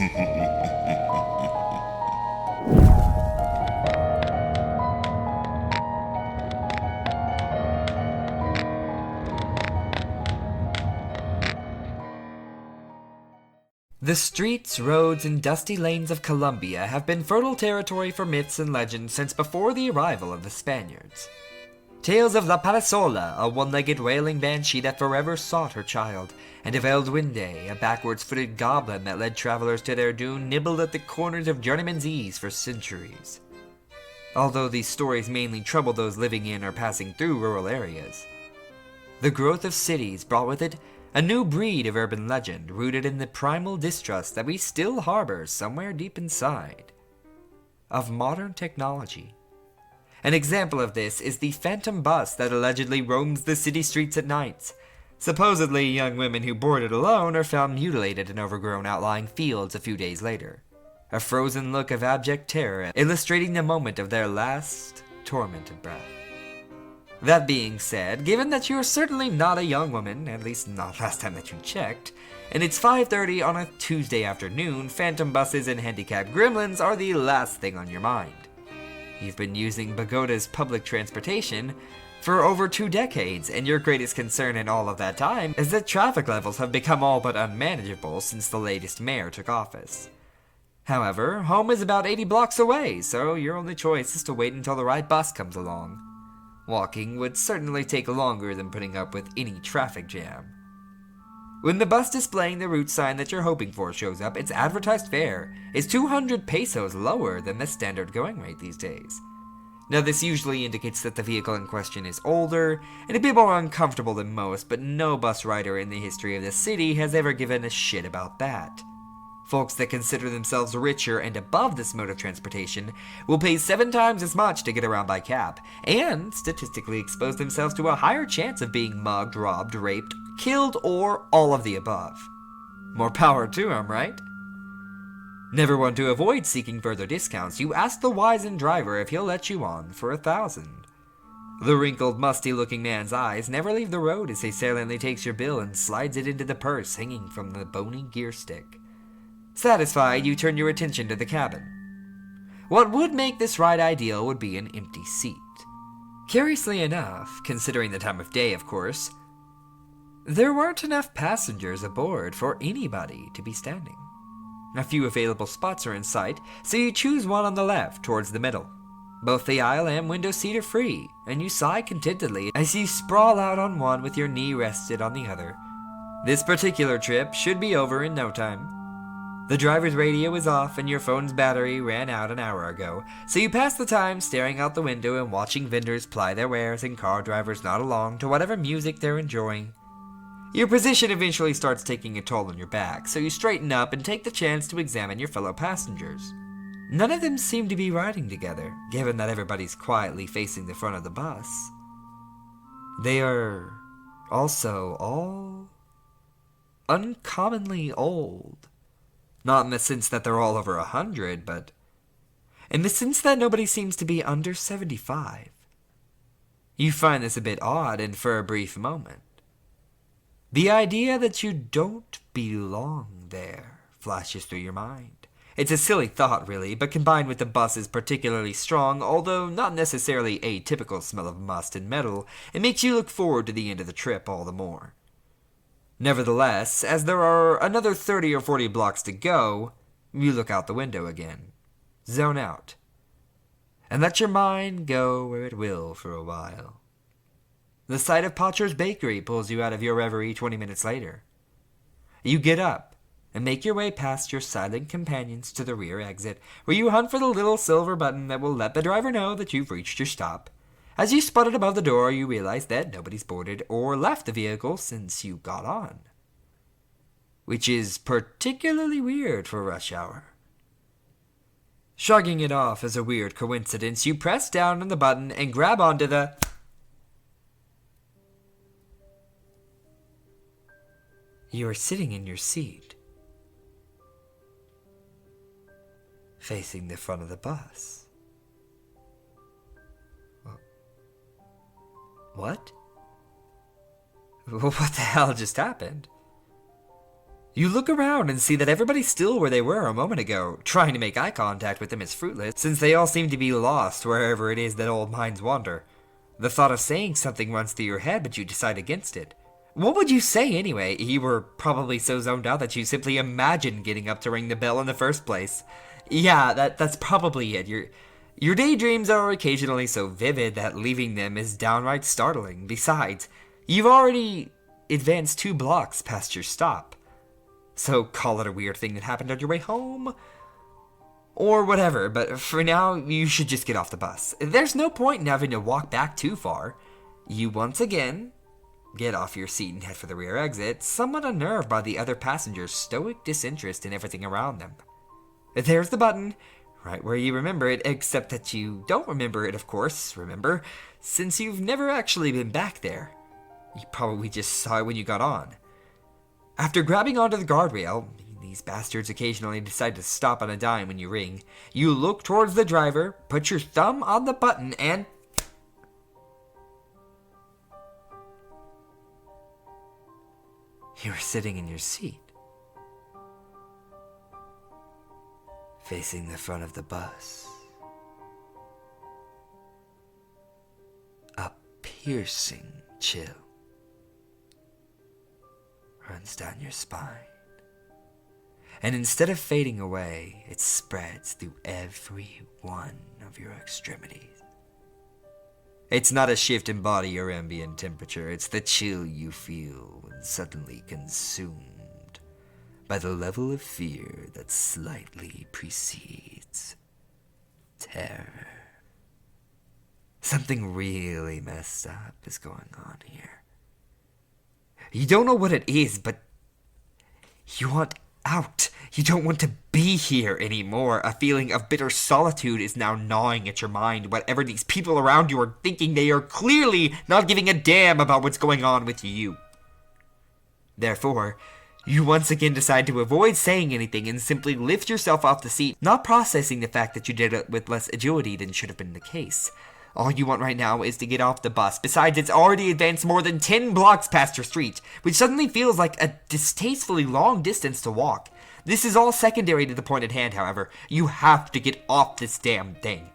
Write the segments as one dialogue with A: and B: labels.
A: The streets, roads, and dusty lanes of Colombia have been fertile territory for myths and legends since before the arrival of the Spaniards. Tales of La Palasola, a one-legged wailing banshee that forever sought her child, and of El Duende, a backwards-footed goblin that led travelers to their doom, nibbled at the corners of journeyman's ease for centuries. Although these stories mainly trouble those living in or passing through rural areas, the growth of cities brought with it a new breed of urban legend rooted in the primal distrust that we still harbor somewhere deep inside of modern technology. An example of this is the phantom bus that allegedly roams the city streets at night. Supposedly, young women who board it alone are found mutilated in overgrown outlying fields a few days later. A frozen look of abject terror illustrating the moment of their last tormented breath. That being said, given that you're certainly not a young woman, at least not last time that you checked, and it's 5:30 on a Tuesday afternoon, phantom buses and handicapped gremlins are the last thing on your mind. You've been using Bogota's public transportation for over 2 decades, and your greatest concern in all of that time is that traffic levels have become all but unmanageable since the latest mayor took office. However, home is about 80 blocks away, so your only choice is to wait until the right bus comes along. Walking would certainly take longer than putting up with any traffic jam. When the bus displaying the route sign that you're hoping for shows up, its advertised fare is 200 pesos lower than the standard going rate these days. Now, this usually indicates that the vehicle in question is older and a bit more uncomfortable than most, but no bus rider in the history of the city has ever given a shit about that. Folks that consider themselves richer and above this mode of transportation will pay 7 times as much to get around by cab, and statistically expose themselves to a higher chance of being mugged, robbed, raped, killed, or all of the above. More power to them, right? Never one to avoid seeking further discounts, you ask the wizened driver if he'll let you on for 1,000. The wrinkled, musty-looking man's eyes never leave the road as he silently takes your bill and slides it into the purse hanging from the bony gear stick. Satisfied, you turn your attention to the cabin. What would make this ride ideal would be an empty seat. Curiously enough, considering the time of day, of course, there weren't enough passengers aboard for anybody to be standing. A few available spots are in sight, so you choose one on the left towards the middle. Both the aisle and window seat are free, and you sigh contentedly as you sprawl out on one with your knee rested on the other. This particular trip should be over in no time. The driver's radio is off and your phone's battery ran out an hour ago, so you pass the time staring out the window and watching vendors ply their wares and car drivers nod along to whatever music they're enjoying. Your position eventually starts taking a toll on your back, so you straighten up and take the chance to examine your fellow passengers. None of them seem to be riding together, given that everybody's quietly facing the front of the bus. They are also all uncommonly old. Not in the sense that they're all over 100, but in the sense that nobody seems to be under 75. You find this a bit odd, and for a brief moment, the idea that you don't belong there flashes through your mind. It's a silly thought, really, but combined with the bus's particularly strong, although not necessarily atypical smell of must and metal, it makes you look forward to the end of the trip all the more. Nevertheless, as there are another 30 or 40 blocks to go, you look out the window again, zone out, and let your mind go where it will for a while. The sight of Pacho's Bakery pulls you out of your reverie 20 minutes later. You get up and make your way past your silent companions to the rear exit, where you hunt for the little silver button that will let the driver know that you've reached your stop. As you spot it above the door, you realize that nobody's boarded or left the vehicle since you got on, which is particularly weird for rush hour. Shrugging it off as a weird coincidence, you press down on the button and grab onto the... You are sitting in your seat, facing the front of the bus. What? What the hell just happened? You look around and see that everybody's still where they were a moment ago. Trying to make eye contact with them is fruitless, since they all seem to be lost wherever it is that old minds wander. The thought of saying something runs through your head, but you decide against it. What would you say anyway? You were probably so zoned out that you simply imagined getting up to ring the bell in the first place. Yeah, that's probably it. Your daydreams are occasionally so vivid that leaving them is downright startling. Besides, you've already advanced 2 blocks past your stop. So call it a weird thing that happened on your way home, or whatever, but for now, you should just get off the bus. There's no point in having to walk back too far. You once again get off your seat and head for the rear exit, somewhat unnerved by the other passengers' stoic disinterest in everything around them. There's the button, right where you remember it, except that you don't remember it, of course, remember, since you've never actually been back there. You probably just saw it when you got on. After grabbing onto the guardrail, these bastards occasionally decide to stop on a dime when you ring, you look towards the driver, put your thumb on the button, and... you are sitting in your seat, facing the front of the bus. A piercing chill runs down your spine, and instead of fading away, it spreads through every one of your extremities. It's not a shift in body or ambient temperature, it's the chill you feel when suddenly consumed by the level of fear that slightly precedes terror. Something really messed up is going on here. You don't know what it is, but you want out. You don't want to be here anymore. A feeling of bitter solitude is now gnawing at your mind. Whatever these people around you are thinking, they are clearly not giving a damn about what's going on with you. Therefore, you once again decide to avoid saying anything and simply lift yourself off the seat, not processing the fact that you did it with less agility than should have been the case. All you want right now is to get off the bus. Besides, it's already advanced more than 10 blocks past your street, which suddenly feels like a distastefully long distance to walk. This is all secondary to the point at hand, however. You have to get off this damn thing.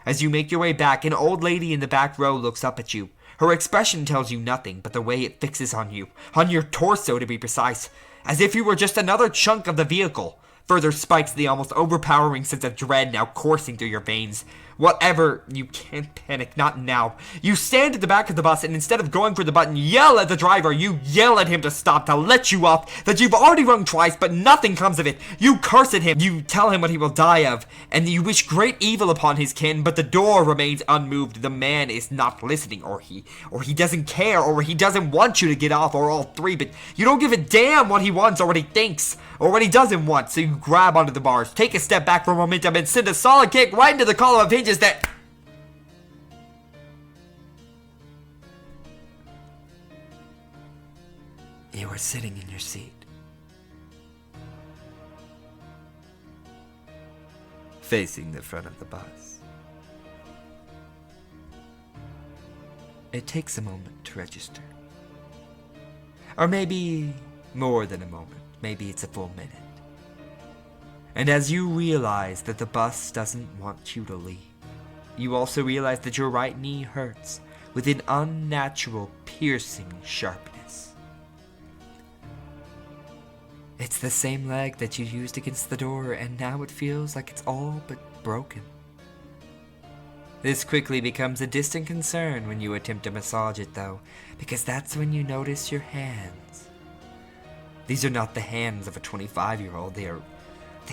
A: As you make your way back, an old lady in the back row looks up at you. Her expression tells you nothing but the way it fixes on you, on your torso to be precise, as if you were just another chunk of the vehicle. Further spikes the almost overpowering sense of dread now coursing through your veins. Whatever, you can't panic, not now. You stand at the back of the bus and instead of going for the button, yell at the driver. You yell at him to stop, to let you off, that you've already rung twice, but nothing comes of it. You curse at him, you tell him what he will die of, and you wish great evil upon his kin, but the door remains unmoved. The man is not listening, or he doesn't care, or he doesn't want you to get off, or all three, but you don't give a damn what he wants, or what he thinks, or what he doesn't want, so you grab onto the bars, take a step back for momentum, and send a solid kick right into the column of hinges that... You are sitting in your seat, facing the front of the bus. It takes a moment to register. Or maybe more than a moment. Maybe it's a full minute. And as you realize that the bus doesn't want you to leave, you also realize that your right knee hurts with an unnatural, piercing sharpness. It's the same leg that you used against the door, and now it feels like it's all but broken. This quickly becomes a distant concern when you attempt to massage it, though, because that's when you notice your hands. These are not the hands of a 25-year-old, they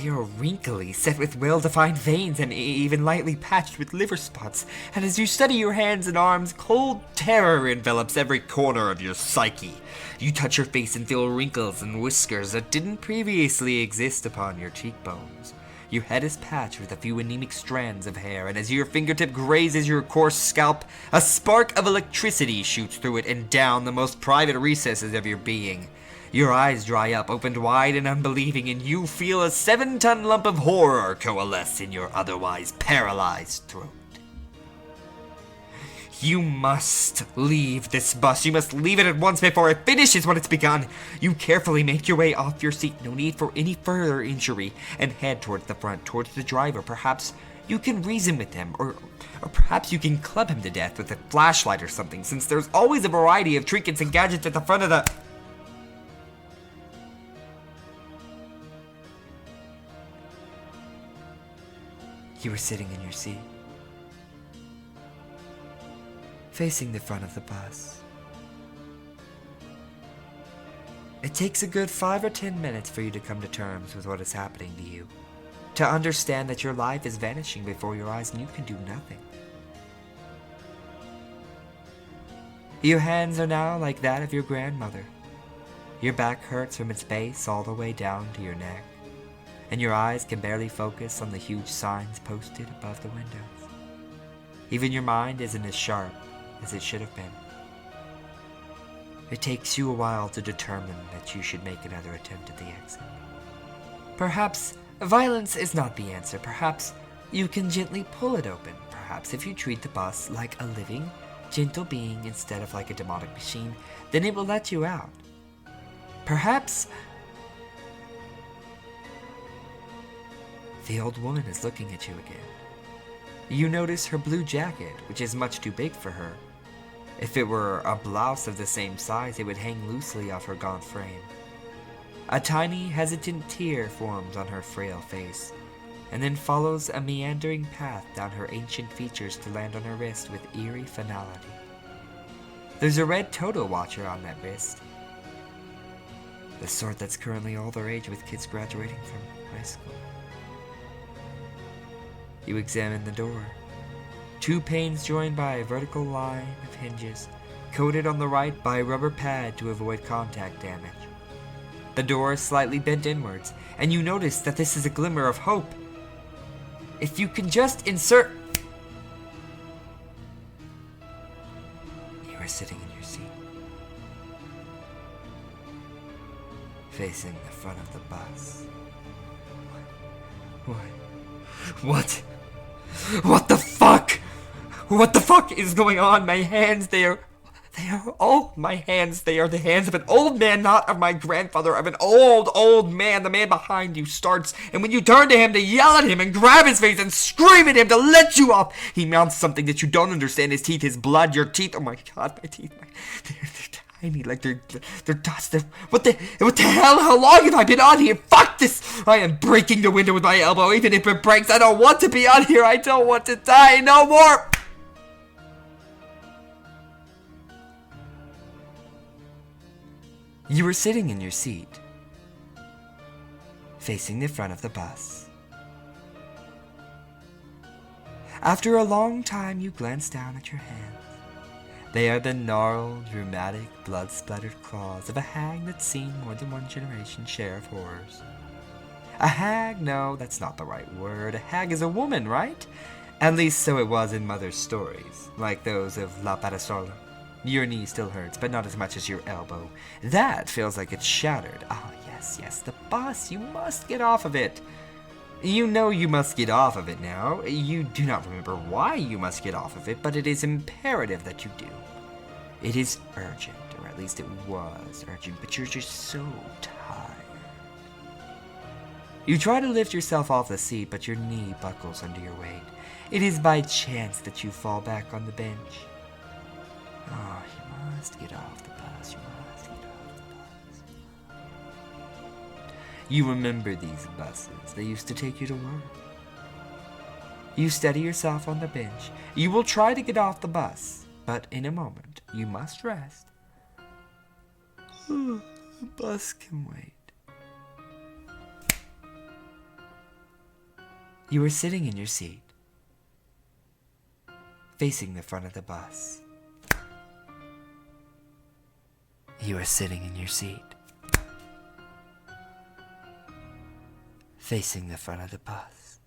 A: are wrinkly, set with well-defined veins, and even lightly patched with liver spots. And as you study your hands and arms, cold terror envelops every corner of your psyche. You touch your face and feel wrinkles and whiskers that didn't previously exist upon your cheekbones. Your head is patched with a few anemic strands of hair, and as your fingertip grazes your coarse scalp, a spark of electricity shoots through it and down the most private recesses of your being. Your eyes dry up, opened wide and unbelieving, and you feel a 7-ton lump of horror coalesce in your otherwise paralyzed throat. You must leave this bus. You must leave it at once before it finishes what it's begun. You carefully make your way off your seat, no need for any further injury, and head towards the front, towards the driver. Perhaps you can reason with him, or perhaps you can club him to death with a flashlight or something, since there's always a variety of trinkets and gadgets at the front of the... You were sitting in your seat, facing the front of the bus. It takes a good 5 or 10 minutes for you to come to terms with what is happening to you, to understand that your life is vanishing before your eyes and you can do nothing. Your hands are now like that of your grandmother. Your back hurts from its base all the way down to your neck, and your eyes can barely focus on the huge signs posted above the windows. Even your mind isn't as sharp as it should have been. It takes you a while to determine that you should make another attempt at the exit. Perhaps violence is not the answer. Perhaps you can gently pull it open. Perhaps if you treat the bus like a living, gentle being instead of like a demonic machine, then it will let you out. Perhaps the old woman is looking at you again. You notice her blue jacket, which is much too big for her. If it were a blouse of the same size, it would hang loosely off her gaunt frame. A tiny, hesitant tear forms on her frail face, and then follows a meandering path down her ancient features to land on her wrist with eerie finality. There's a red Toto watcher on that wrist. The sort that's currently all the rage with kids graduating from high school. You examine the door. 2 panes joined by a vertical line of hinges, coated on the right by a rubber pad to avoid contact damage. The door is slightly bent inwards, and you notice that this is a glimmer of hope. If you can just insert... You are sitting in your seat, facing the front of the bus. What? What the fuck? What the fuck is going on? My hands, they are my hands, they are the hands of an old man, not of my grandfather, of an old man. The man behind you starts, and when you turn to him to yell at him and grab his face and scream at him to let you off, he mounts something that you don't understand. His teeth, his blood, your teeth. Oh my god, my teeth. They're tiny, like they're dust. What the hell? How long have I been on here? Fuck this! I am breaking the window with my elbow, even if it breaks. I don't want to be on here. I don't want to die no more. You were sitting in your seat, facing the front of the bus. After a long time, you glance down at your hands. They are the gnarled, rheumatic, blood-splattered claws of a hag that's seen more than one generation share of horrors. A hag? No, that's not the right word. A hag is a woman, right? At least so it was in Mother's stories, like those of La Parasola. Your knee still hurts, but not as much as your elbow. That feels like it's shattered. Ah, yes, the bus. You must get off of it. You know you must get off of it now. You do not remember why you must get off of it, but it is imperative that you do. It is urgent, or at least it was urgent, but you're just so tired. You try to lift yourself off the seat, but your knee buckles under your weight. It is by chance that you fall back on the bench. Oh, you must get off the bus. You must get off the bus. You remember these buses. They used to take you to work. You steady yourself on the bench. You will try to get off the bus, but in a moment, you must rest. The bus can wait. You are sitting in your seat, facing the front of the bus. You are sitting in your seat, facing the front of the bus.